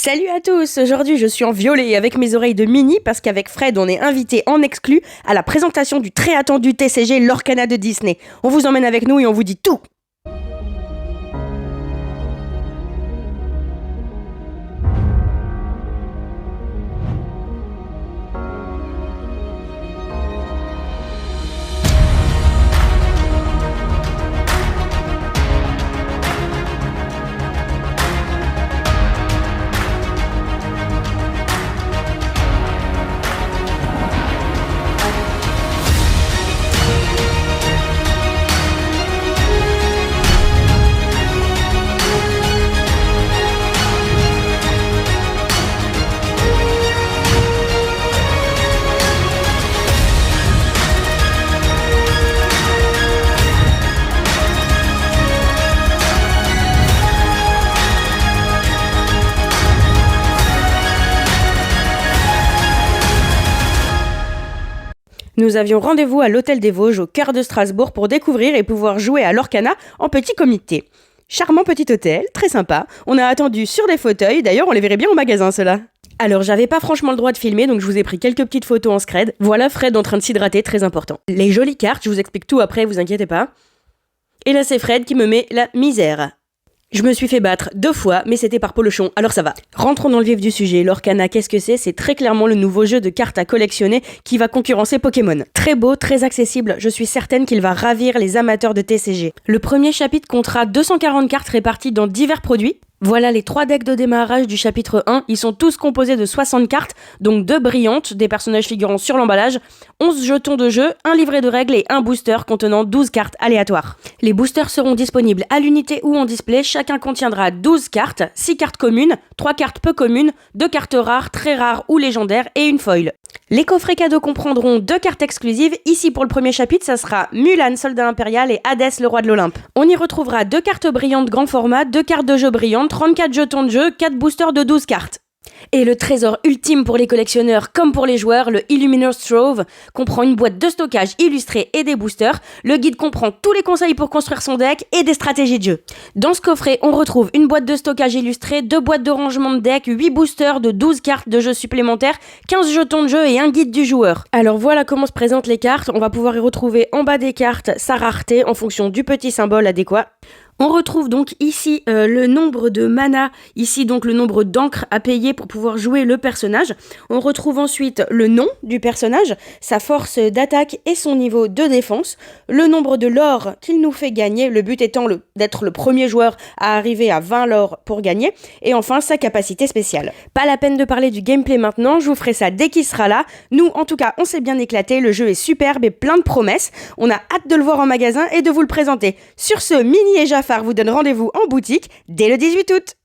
Salut à tous, aujourd'hui je suis en violet avec mes oreilles de mini parce qu'avec Fred on est invité en exclu à la présentation du très attendu TCG Lorcana de Disney. On vous emmène avec nous et on vous dit tout. Nous avions rendez-vous à l'hôtel des Vosges au cœur de Strasbourg pour découvrir et pouvoir jouer à Lorcana en petit comité. Charmant petit hôtel, très sympa, on a attendu sur des fauteuils, d'ailleurs on les verrait bien au magasin ceux-là. Alors j'avais pas franchement le droit de filmer donc je vous ai pris quelques petites photos en scred. Voilà Fred en train de s'hydrater, très important. Les jolies cartes, je vous explique tout après, vous inquiétez pas. Et là c'est Fred qui me met la misère. Je me suis fait battre 2 fois, mais c'était par Polochon, alors ça va. Rentrons dans le vif du sujet. Lorcana, qu'est-ce que c'est ? C'est très clairement le nouveau jeu de cartes à collectionner qui va concurrencer Pokémon. Très beau, très accessible, je suis certaine qu'il va ravir les amateurs de TCG. Le premier chapitre comptera 240 cartes réparties dans divers produits. Voilà les 3 decks de démarrage du chapitre 1, ils sont tous composés de 60 cartes, donc 2 brillantes, des personnages figurant sur l'emballage, 11 jetons de jeu, un livret de règles et un booster contenant 12 cartes aléatoires. Les boosters seront disponibles à l'unité ou en display, chacun contiendra 12 cartes, 6 cartes communes, 3 cartes peu communes, 2 cartes rares, très rares ou légendaires et une foil. Les coffrets cadeaux comprendront 2 cartes exclusives, ici pour le premier chapitre ça sera Mulan, soldat impérial et Hadès, le roi de l'Olympe. On y retrouvera 2 cartes brillantes grand format, 2 cartes de jeu brillantes, 34 jetons de jeu, 4 boosters de 12 cartes. Et le trésor ultime pour les collectionneurs comme pour les joueurs, le Illuminous Trove, comprend une boîte de stockage illustrée et des boosters. Le guide comprend tous les conseils pour construire son deck et des stratégies de jeu. Dans ce coffret, on retrouve une boîte de stockage illustrée, 2 boîtes de rangement de deck, 8 boosters de 12 cartes de jeu supplémentaires, 15 jetons de jeu et un guide du joueur. Alors voilà comment se présentent les cartes. On va pouvoir y retrouver en bas des cartes sa rareté en fonction du petit symbole adéquat. On retrouve donc ici le nombre de mana, ici donc le nombre d'encre à payer pour pouvoir jouer le personnage. On retrouve ensuite le nom du personnage, sa force d'attaque et son niveau de défense, le nombre de l'or qu'il nous fait gagner, le but étant d'être le premier joueur à arriver à 20 l'or pour gagner, et enfin sa capacité spéciale. Pas la peine de parler du gameplay maintenant, je vous ferai ça dès qu'il sera là. Nous en tout cas on s'est bien éclaté, le jeu est superbe et plein de promesses. On a hâte de le voir en magasin et de vous le présenter. Sur ce, Mini et Jafar vous donnent rendez-vous en boutique dès le 18 août.